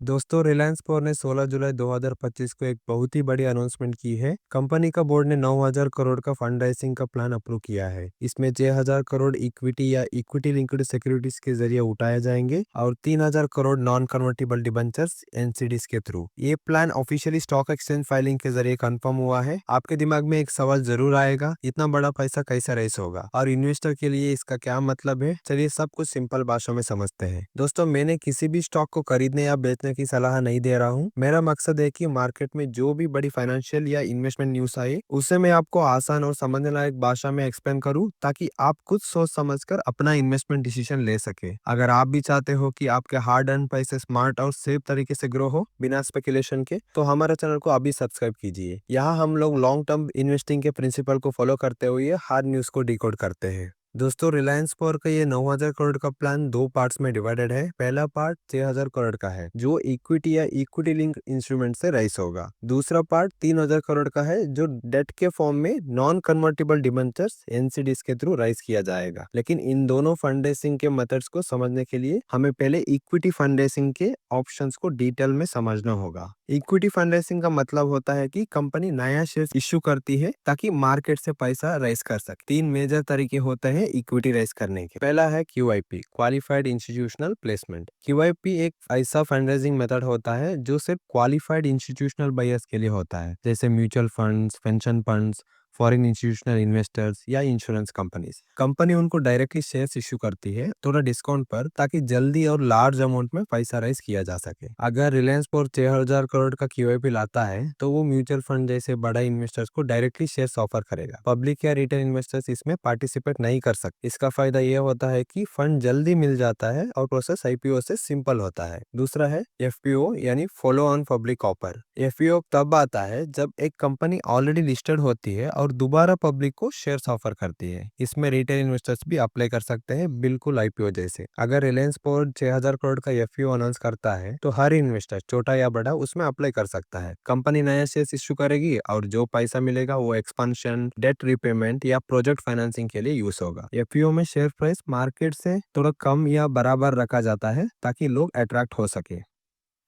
दोस्तों, रिलायंस पोर ने 16 जुलाई 2025 को एक बहुत ही बड़ी अनाउंसमेंट की है। कंपनी का बोर्ड ने 9,000 करोड़ का फंड राइजिंग का प्लान अप्रूव किया है। इसमें 6,000 करोड़ इक्विटी या इक्विटी लिंक्ड सिक्योरिटीज के जरिए उठाए जाएंगे और 3,000 crore non convertible debentures NCDs के थ्रू। ये plan officially stock exchange filing के जरिए कंफर्म हुआ है। आपके दिमाग में एक सवाल जरूर आएगा, इतना बड़ा पैसा कैसे रेस होगा और इन्वेस्टर के लिए इसका क्या मतलब है। चलिए सब कुछ सिंपल भाषा में समझते हैं। दोस्तों, मैंने किसी भी स्टॉक को खरीदने या बेचने की सलाह नहीं दे रहा हूँ। मेरा मकसद है कि मार्केट में जो भी बड़ी फाइनेंशियल या इन्वेस्टमेंट न्यूज आए उसे मैं आपको आसान और समझने लायक भाषा में एक्सप्लेन करूँ, ताकि आप खुद सोच समझकर अपना इन्वेस्टमेंट डिसीजन ले सके। अगर आप भी चाहते हो कि आपके हार्ड अर्न पैसे स्मार्ट और सेफ तरीके से ग्रो हो बिना स्पेकुलेशन के, तो हमारे चैनल को अभी सब्सक्राइब कीजिए। यहाँ हम लोग लॉन्ग टर्म इन्वेस्टिंग के प्रिंसिपल को फॉलो करते हुए हर न्यूज को डिकोड करते हैं। दोस्तों, रिलायंस पावर का ये 9,000 करोड़ का प्लान दो पार्ट्स में डिवाइडेड है। पहला पार्ट 6,000 करोड़ का है, जो इक्विटी या इक्विटी लिंक इंस्ट्रूमेंट से राइज होगा। दूसरा पार्ट 3,000 करोड़ का है, जो डेट के फॉर्म में नॉन कन्वर्टिबल डिबेंचर्स एनसीडीज के थ्रू राइज किया जाएगा। लेकिन इन दोनों फंड रेसिंग के मेथड्स को समझने के लिए हमें पहले इक्विटी फंड रेसिंग के ऑप्शंस को डिटेल में समझना होगा। इक्विटी फंड रेसिंग का मतलब होता है कि कंपनी नया शेयर इश्यू करती है ताकि मार्केट से पैसा रेस कर सके। तीन मेजर तरीके होते हैं इक्विटी रेस करने के। पहला है QIP, qualified institutional placement. QIP एक ऐसा फंड रेजिंग मेथड होता है जो सिर्फ क्वालिफाइड इंस्टीट्यूशनल बायर्स के लिए होता है, जैसे mutual funds, pension funds, foreign institutional investors या इंश्योरेंस कंपनीज। कंपनी उनको डायरेक्टली शेयर्स इश्यू करती है थोड़ा डिस्काउंट पर, ताकि जल्दी और लार्ज अमाउंट में पैसा राइज किया जा सके। अगर रिलायंस पोर 6,000 करोड़ का क्यूआईपी लाता है तो वो म्यूचुअल फंड जैसे बड़ा इन्वेस्टर्स को डायरेक्टली शेयर्स ऑफर करेगा। पब्लिक या रिटेल इन्वेस्टर्स इसमें पार्टिसिपेट नहीं कर सकते। इसका फायदा यह होता है कि फंड जल्दी मिल जाता है और प्रोसेस आईपीओ से सिंपल होता है। दूसरा है एफपीओ यानी follow on public offer. FPO तब आता है जब एक कंपनी ऑलरेडी लिस्टेड होती है और दोबारा पब्लिक को शेयर्स ऑफर करती है। इसमें रिटेल इन्वेस्टर्स भी अप्लाई कर सकते हैं, बिल्कुल आईपीओ जैसे। अगर रिलायंस पोर्ट 6,000 करोड़ का एफपीओ अनाउंस करता है तो हर इन्वेस्टर, छोटा या बड़ा, उसमें अप्लाई कर सकता है। कंपनी नया शेयर्स इश्यू करेगी और जो पैसा मिलेगा वो एक्सपांशन, डेट रिपेमेंट या प्रोजेक्ट फाइनेंसिंग के लिए यूज होगा। एफपीओ में शेयर प्राइस मार्केट से थोड़ा कम या बराबर रखा जाता है ताकि लोग अट्रैक्ट हो सके।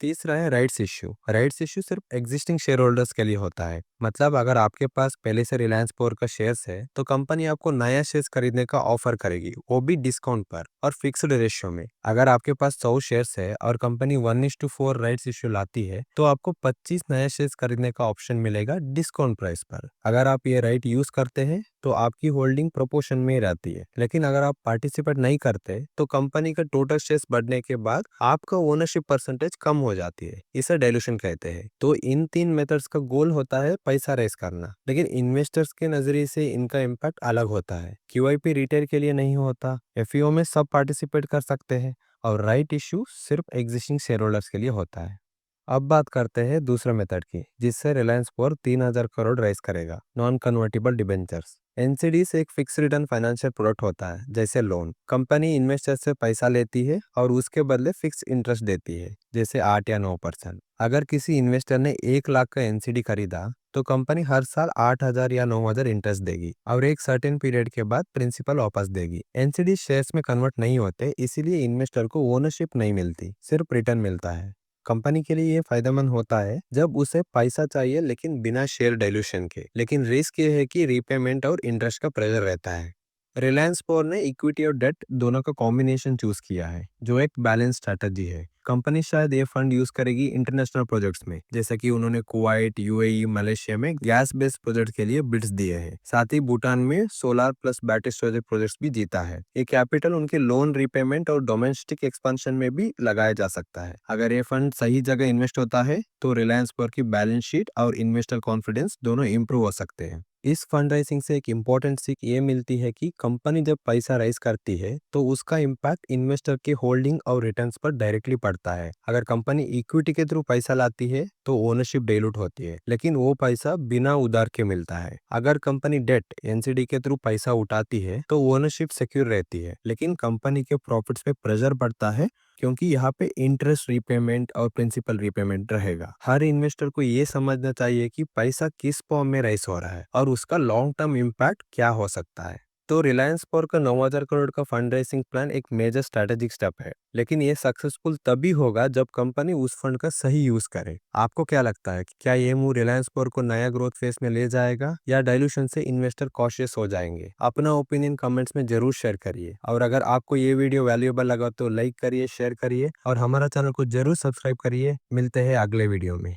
तीसरा है राइट्स इश्यू। राइट्स इश्यू सिर्फ एग्जिस्टिंग शेयर होल्डर्स के लिए होता है। मतलब अगर आपके पास पहले से रिलायंस पोर का शेयर्स है तो कंपनी आपको नया शेयर्स खरीदने का ऑफर करेगी, वो भी डिस्काउंट पर और फिक्स्ड रेशियो में। अगर आपके पास 100 शेयर्स है और कंपनी 1:4 राइट्स इश्यू लाती है तो आपको 25 नया शेयर्स खरीदने का ऑप्शन मिलेगा डिस्काउंट प्राइस पर। अगर आप ये राइट यूज करते हैं तो आपकी होल्डिंग प्रोपोर्शन में रहती है। लेकिन अगर आप पार्टिसिपेट नहीं करते तो कंपनी का टोटल शेयर्स बढ़ने के बाद आपका ओनरशिप परसेंटेज कम हो जाती है। इसे डाइल्यूशन कहते हैं। तो इन तीन मेथड्स का गोल होता है पैसा रेस करना, लेकिन इन्वेस्टर्स के नजरिए से इनका इम्पैक्ट अलग होता है। क्यूआईपी रिटेल के लिए नहीं होता, एफईओ में सब पार्टिसिपेट कर सकते हैं और राइट इश्यू सिर्फ एग्जिस्टिंग शेयर होल्डर्स के लिए होता है। अब बात करते हैं दूसरे मेथड की, जिससे रिलायंस पोर 3,000 करोड़ राइज करेगा, नॉन कन्वर्टिबल डिबेंचर्स। एनसीडी से एक फिक्स रिटर्न फाइनेंशियल प्रोडक्ट होता है, जैसे लोन। कंपनी इन्वेस्टर से पैसा लेती है और उसके बदले फिक्स इंटरेस्ट देती है, जैसे 8 या 9%। अगर किसी इन्वेस्टर ने 1 लाख का एनसीडी खरीदा तो कंपनी हर साल 8,000 या 9,000 इंटरेस्ट देगी और एक सर्टेन पीरियड के बाद प्रिंसिपल वापस देगी। एनसीडी शेयर्स में कन्वर्ट नहीं होते, इसीलिए इन्वेस्टर को ओनरशिप नहीं मिलती, सिर्फ रिटर्न मिलता है। कंपनी के लिए ये फायदेमंद होता है जब उसे पैसा चाहिए लेकिन बिना शेयर डाइल्यूशन के। लेकिन रिस्क ये है कि रीपेमेंट और इंटरेस्ट का प्रेशर रहता है। रिलायंस पोर ने इक्विटी और डेट दोनों का कॉम्बिनेशन चूज किया है, जो एक बैलेंस स्ट्रेटजी है। कंपनी शायद ये फंड यूज करेगी इंटरनेशनल प्रोजेक्ट्स में, जैसे कि उन्होंने कुवैत, यूएई, मलेशिया में गैस बेस्ड प्रोजेक्ट के लिए बिड्स दिए हैं। साथ ही भूटान में solar plus battery storage projects भी जीता है। ये कैपिटल उनके लोन रीपेमेंट और डोमेस्टिक एक्सपेंशन में भी लगाया जा सकता है। अगर ये फंड सही जगह इन्वेस्ट होता है तो रिलायंस पोर की बैलेंस शीट और इन्वेस्टर कॉन्फिडेंस दोनों इंप्रूव हो सकते हैं। इस फंड राइजिंग से एक इम्पोर्टेंट सीख ये मिलती है कि कंपनी जब पैसा राइज करती है तो उसका इम्पैक्ट इन्वेस्टर के होल्डिंग और रिटर्न्स पर डायरेक्टली पड़ता है। अगर कंपनी इक्विटी के थ्रू पैसा लाती है तो ओनरशिप डाइल्यूट होती है, लेकिन वो पैसा बिना उधार के मिलता है। अगर कंपनी डेट एनसीडी के थ्रू पैसा उठाती है तो ओनरशिप सिक्योर रहती है, लेकिन कंपनी के प्रॉफिट्स पे प्रेशर पड़ता है, क्योंकि यहाँ पे इंटरेस्ट रीपेमेंट और प्रिंसिपल रीपेमेंट रहेगा। हर इन्वेस्टर को ये समझना चाहिए कि पैसा किस फॉर्म में राइज हो रहा है और उसका लॉन्ग टर्म इम्पैक्ट क्या हो सकता है। तो रिलायंस पोर का 9,000 करोड़ का फंड रेसिंग प्लान एक मेजर स्ट्रैटेजिक स्टेप है, लेकिन ये सक्सेसफुल तभी होगा जब कंपनी उस फंड का सही यूज करे। आपको क्या लगता है कि क्या ये मूव रिलायंस पोर को नया ग्रोथ फेस में ले जाएगा या डाइल्यूशन से इन्वेस्टर कॉशियस हो जाएंगे? अपना ओपिनियन कमेंट्स में जरूर शेयर करिए, और अगर आपको ये वीडियो वैल्यूएबल लगा तो लाइक करिए, शेयर करिए और हमारा चैनल को जरूर सब्सक्राइब करिए। मिलते हैं अगले वीडियो में।